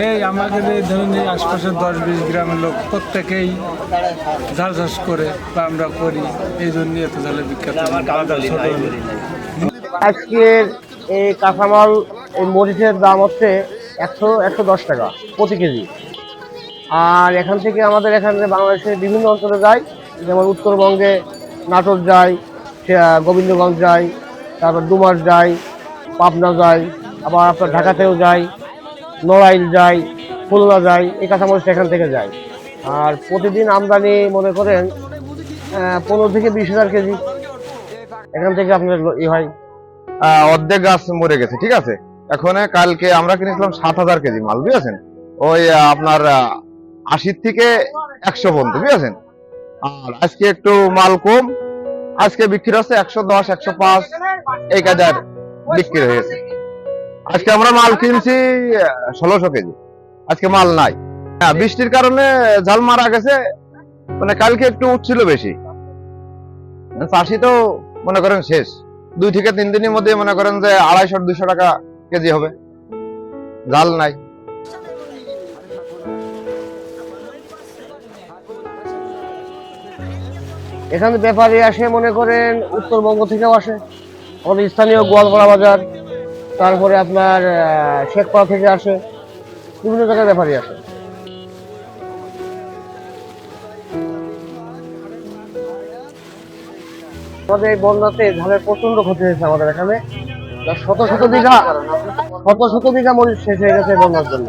এই আমাদের এই ধরুন এই আশপাশের 10-20 গ্রামের লোক প্রত্যেকেই ঝাল চাষ করে বা আমরা করি, এই জন্য এত ঝালের বিখ্যাত। আজকের এই কাঁচামাল এই মরিচের দাম হচ্ছে 110 টাকা প্রতি কেজি। আর এখান থেকে আমাদের এখানে বাংলাদেশের বিভিন্ন অঞ্চলে যায়, যেমন উত্তরবঙ্গে নাটোর যায়, গোবিন্দগঞ্জ যায়, তারপর ডুমার যায়, পাবনা যায়, আবার আপনার ঢাকাতেও যায়, নড়াইল যায়, খুলনা যায়। এই কাঁচামরিচটা এখান থেকে যায়। আর প্রতিদিন আমদানি মনে করেন 15 থেকে 20,000 কেজি এখান থেকে আপনার হয়। অর্ধেক গাছ মরে গেছে, ঠিক আছে। এখন কালকে আমরা কিনেছিলাম 7,000 কেজি মাল, বুঝেছেন, ওই আপনার 80 থেকে 100 পর্যন্ত, বুঝেছেন। আর আজকে একটু মাল কম, আজকে বিক্রি হচ্ছে 110, 105 এই কাজার বিক্রি হয়েছে। আজকে আমরা মাল কিনছি 1600 কেজি, আজকে মাল নাই। বৃষ্টির কারণে ঝাল মারা গেছে, মানে কালকে একটু উঠছিল বেশি, চাষি তো মনে করেন শেষ। 2 থেকে 3 দিনের মধ্যে মনে করেন যে 250-200 টাকা কেজি হবে, ঝাল নাই। এখানে ব্যাপারী আসে মনে করেন উত্তরবঙ্গ থেকেও আসে, আমাদের স্থানীয় গোয়ালপাড়া বাজার, তারপরে আপনার শেখপাড়া থেকে আসে, বিভিন্ন জায়গায় ব্যাপারী আসে। আমাদের এই বন্যাতে ধানের প্রচন্ড ক্ষতি হয়েছে আমাদের এখানে। শত শত বিঘা মরিচ শেষ হয়ে গেছে বন্যার জন্য।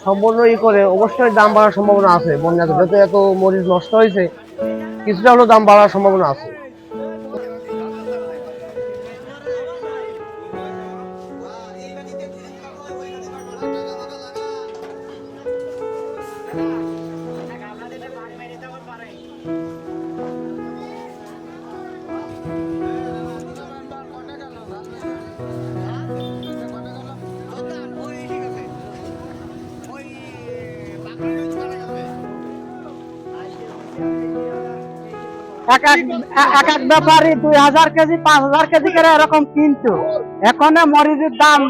সম্পূর্ণ করে অবশ্যই দাম বাড়ার সম্ভাবনা আছে। বন্যাতে যত এত মরিচ নষ্ট হয়েছে, কিছুটা হলেও দাম বাড়ার সম্ভাবনা আছে। এক এক ব্যাপারী 2000 কেজি 5000 কেজি করে এরকম কিনতো। এখন মরিচের দাম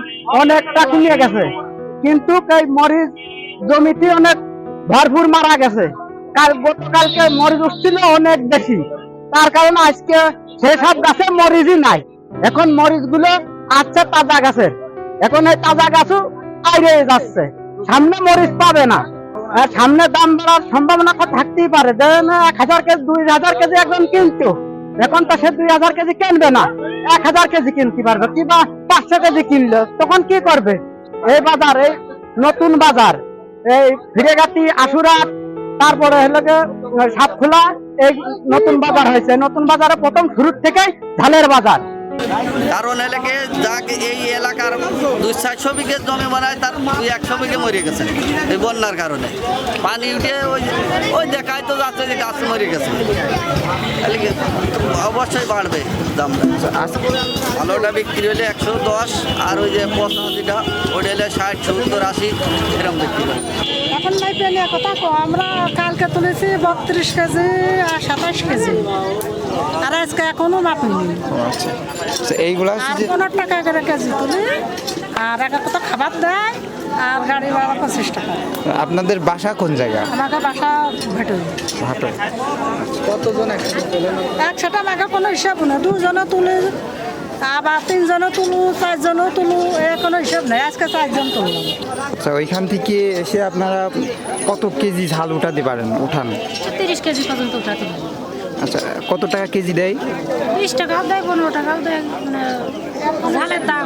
অনেকটা কমে গেছে, কিন্তু এই মরিচ জমিতে অনেক ভরপুর মারা গেছে। গতকালকে মরিচ উঠছিল অনেক বেশি, তার কারণে আজকে সেসব গাছে মরিচই নাই। এখন মরিচ গুলো আসছে তাজা গাছের, এখন এই তাজা গাছও বাইরে যাচ্ছে, সামনে মরিচ পাবে না। আর সামনে দাম বাড়ার সম্ভাবনা থাকতেই পারে। 1000 কেজি 2000 কেজি একজন কিনতো, এখন তো সে 2000 কেজি কিনবে না, 1000 কেজি কিনতে পারবে, কিংবা 500 কেজি কিনলো, তখন কি করবে? এই বাজার, এই নতুন বাজার, এই ফিরেগাতি, আশুরাত, তারপরে হলো সাতখোলা, এই নতুন বাজার হয়েছে। নতুন বাজারে প্রথম শুরুর থেকেই ঝালের বাজার। কারণ এলাকে যাকে এই এলাকার 200-400 বিঘে জমি বানায়, তার 100 বিঘে মরে গেছে এই বন্যার কারণে। পানি উঠে ওই দেখায় তো যাচ্ছে যে গাছ মরে গেছে। অবশ্যই বাড়বে দামটা। ভালোটা বিক্রি হলে 110, আর ওই যে 85টা ওটা হলে 60, 70, 80 এরকম বিক্রি করে। এখন নাই পেলে কথা আমরা কালকে তুলেছি 32 কেজি আর 27 কেজি, আর আজকে এখনো মাপিনি। এইগুলা 15 টাকা করে কেজি তুলি, আর একটা তো খাবার দেয়, আর গাড়ি ভাড়া 25 টাকা। আপনাদের বাসা কোন জায়গা? আমাকে বাসা ভেটুই। কতজন একসাথে আমাকে কোনো হিসাব নেই, 2 জনে তুলি, আবার 3 জনে তুলু, 4 জনেও তুলু, এর কোনো হিসাব নেই। আজকে 4 জন তুললাম। আচ্ছা, ওইখান থেকে এসে আপনারা কত কেজি ঝাল উঠাতে পারেন? উঠান 30 কেজি পর্যন্ত উঠাতে পারি। আচ্ছা, কত টাকা কেজি দেয়? 20 টাকাও দেয়, 15 টাকাও দেয়, মানে ঝালের দাম।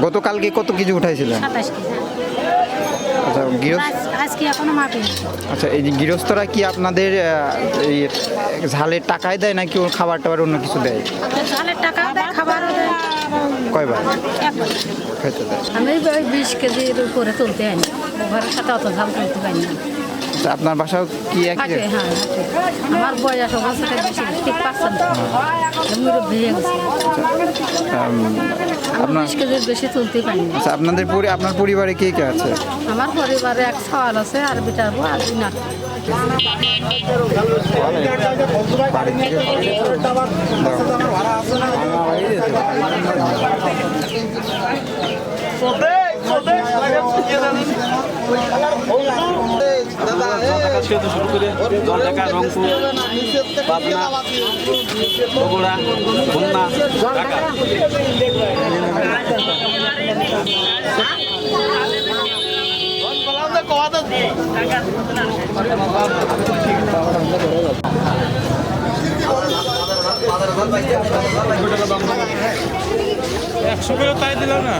গতকালকে কত কেজি উঠাইছিলেন? 27 কেজি। আচ্ছা, আজকে এখনো মাপি। আচ্ছা, এই যে গৃহস্থরা কি আপনাদের এই ঝালের টাকায় দেয়, নাকি ওর খাবার টাবার অন্য কিছু দেয়? ঝালের টাকাও দেয়, খাবারও দেয়। কয়বার একবার খেতে দেয়? আমি 20 কেজির উপরে তুলতে হয় না, ঘরের সাথে অত ঝাল তুলতে পারি না। আচ্ছা, আপনার বাসাও কি একই? হ্যাঁ, আমার বয়স অবস্থা বেশি, ঠিক পাচ্ছেন ভেঙে গেছে। আপনার 20 কেজির বেশি তুলতে পারি না। আচ্ছা, আপনার পরিবারে কে কে আছে? আমার পরিবারে 1 সওয়াল আছে, আর বিটার বউ, আর 2 নাতি। বাড়ি থেকে থেকে শুরু করে জলঢাকা, রংপুর, পাবনা, বগুড়া, খুলনা, ঢাকা। একশো করে তাই দিলাম না,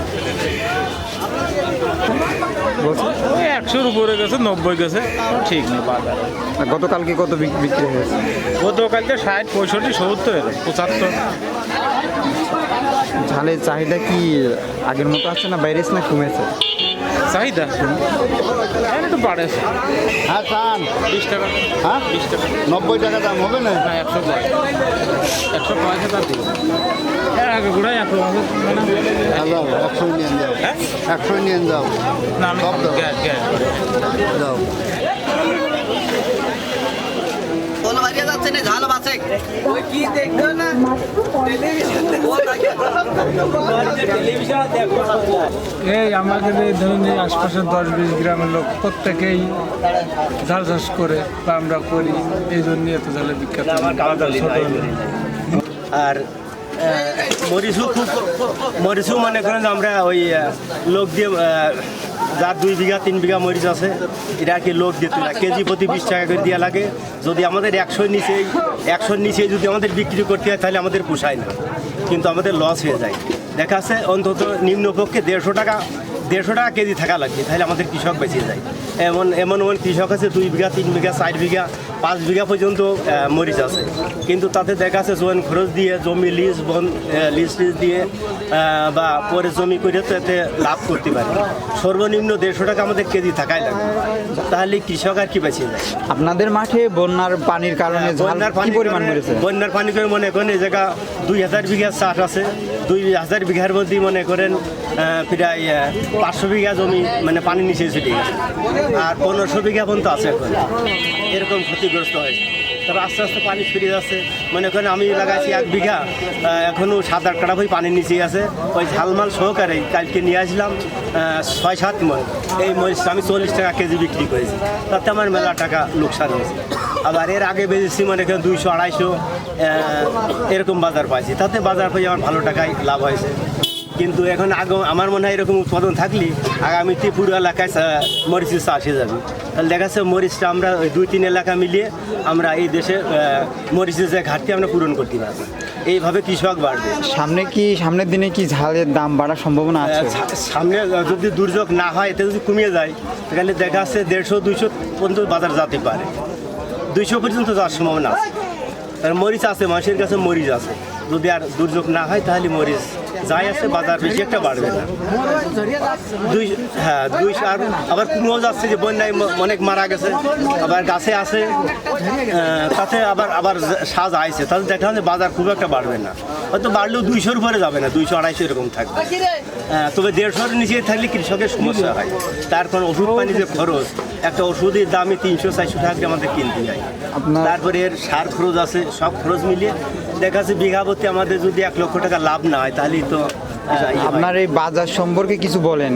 ওই 100-র উপরে গেছে, 90 গেছে, ঠিক নেই বাজারে। আর গতকালকে কত বিক্রি হয়েছে? গতকালকে 60, 65, 70, 75। ঝালের চাহিদা কি আগের মতো আছে না বাইরেছে না কমেছে? চাহিদা এখন একটু বাড়েছে। হ্যাঁ চান 20 টাকা। হ্যাঁ 20 টাকা 90 টাকা দাম হবে না? না, 105 টাকা দিই। হ্যাঁ, আগে ঘুরাই 100 যাও 100 নিয়ে যাও, 100 নিয়ে যাও, না আমি সব দাও। গ্যাস যাও। বলো বাড়িয়ে যাচ্ছে না, ঝাল বাঁচে ওই কি দেখছো না এই আমাদের এই ধরুন এই আশপাশের 10-20 গ্রামের লোক প্রত্যেকেই ঝাল চাষ করে বা আমরা করি, এই জন্য এত ঝালে বিখ্যাত। আর মরিচও মনে করেন যে আমরা ওই লোক দিয়ে যার 2 বিঘা 3 বিঘা মরিচ আছে এরা কি লোক দিতে না, কেজি প্রতি 20 টাকা করে দেওয়া লাগে। যদি আমাদের 100-র নিচে যদি আমাদের বিক্রি করতে হয় তাহলে আমাদের পোষায় না, কিন্তু আমাদের লস হয়ে যায়। দেখা যাচ্ছে অন্তত নিম্নপক্ষে 150 টাকা কেজি থাকা লাগবে, তাহলে আমাদের কৃষক বেঁচে যায়। এমন কৃষক আছে 2 বিঘা 3 বিঘা 4 বিঘা 5 বিঘা পর্যন্ত মরিচ আছে, কিন্তু তাতে দেখা যাচ্ছে জোয়ান খরচ দিয়ে জমি লিজ দিয়ে বা পরে জমি করে তো এতে লাভ করতে পারে। সর্বনিম্ন 150 টাকা আমাদের কেজি থাকাই লাগে, তাহলে কৃষক আর কি বেঁচে যায়। আপনাদের মাঠে বন্যার পানির কারণে ঝাল কি পরিমাণ মেরেছে? বন্যার পানি করে মনে করেন এই জায়গা 2000 বিঘা চাষ আছে, 2000 বিঘার মধ্যে মনে করেন প্রায় 500 বিঘা জমি মানে পানি নিচে ছুটে গেছে, আর 1500 বিঘা পর্যন্ত আছে এখন, এরকম ক্ষতিগ্রস্ত হয়েছে। তবে আস্তে আস্তে পানি ফিরে যাচ্ছে। মনে করেন আমি লাগাইছি 1 বিঘা, এখনও 7-8 কাঠা বই পানি নিচে আছে। ওই ঝালমাল সহকারে কালকে নিয়ে আসলাম 6-7 মণ। এই মরিচটা আমি 40 টাকা কেজি বিক্রি করেছি, তাতে আমার মেলা টাকা লোকসান হয়েছে। আবার এর আগে বেঁচেছি মনে করেন 200-250 এরকম বাজার পাইছি, তাতে বাজার পেয়ে আমার ভালো টাকায় লাভ হয়েছে। কিন্তু এখন আমার মনে হয় এরকম উৎপাদন থাকলে আগামীতে পুরো এলাকায় মরিচের চাষ হয়ে যাবে। তাহলে দেখা যাচ্ছে মরিচটা আমরা ওই 2-3 এলাকা মিলিয়ে আমরা এই দেশে মরিচের যে ঘাটতি আমরা পূরণ করতে পারবো, এইভাবে কৃষক বাড়বে। সামনের দিনে কি ঝালের দাম বাড়ার সম্ভাবনা আছে? সামনে যদি দুর্যোগ না হয়, এতে যদি কমিয়ে যায় তাহলে দেখা যাচ্ছে 150-200 পর্যন্ত বাজার যেতে পারে, 200 পর্যন্ত যাওয়ার সম্ভাবনা আছে। আর মরিচ আছে, মানুষের কাছে মরিচ আছে। যদি আর দুর্যোগ না হয় তাহলে মরিচ যাই আছে, বাজার বেশি একটা বাড়বে না। 200 আর আবার কুমড়ো যাচ্ছে যে বন্যায় অনেক মারা গেছে, আবার গাছে আছে, তাতে আবার সাজ আইছে, তাতে দেখা যাচ্ছে বাজার খুব একটা বাড়বে না। হয়তো বাড়লেও 200-র উপরে যাবে না, 200-250 এরকম থাকবে। তবে 150-র নিচে থাকলে কৃষকের সমস্যা হয়। তার কারণ ওষুধ পানি যে খরচ, একটা ওষুধের দামে 300-400 টাকা দিয়ে আমাদের কিনতে হয়। তারপরে এর সার খরচ আছে, সব খরচ মিলিয়ে দেখা যাচ্ছে বিঘা প্রতি আমাদের যদি 1 লক্ষ টাকা লাভ না হয় তাহলেই তো। আপনার এই বাজার সম্পর্কে কিছু বলেন।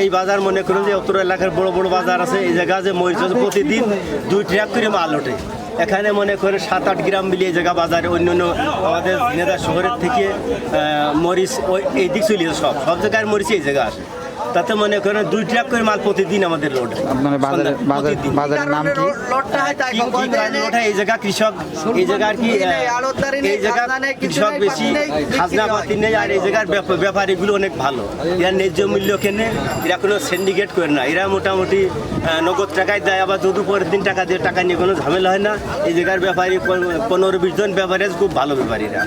এই বাজার মনে করুন যে উত্তর এলাকার বড় বড় বাজার আছে, এই জায়গা যে মরিচ প্রতিদিন 2 ট্রাক করে মাল ওঠে। এখানে মনে করে 7-8 গ্রাম মিলিয়ে জায়গা বাজারে অন্যান্য আমাদের নেতা শহরের থেকে মরিচ এই দিক চলে সব জায়গায় মরিচ এই জায়গা আসে, তাতে মনে করেন 2 ট্রাক করে মাল প্রতিদিন আমাদের লোড। আপনার বাজারের নাম কি? এই জায়গা কৃষক, এই জায়গা আর কি, এই জায়গা কৃষক বেশি, খাজনা পাতি নেই। আর এই জায়গার ব্যাপারীগুলো অনেক ভালো, এরা ন্যায্য মূল্য কেনে, এরা কোনো সিন্ডিকেট করে না, এরা মোটামুটি নগদ টাকায় দেয়। আবার যদি পরের দিন টাকা দিয়ে টাকা নিয়ে কোনো ঝামেলা হয় না। এই জায়গার ব্যাপারী 15-20 জন ব্যাপারী খুব ভালো ব্যাপারীরা।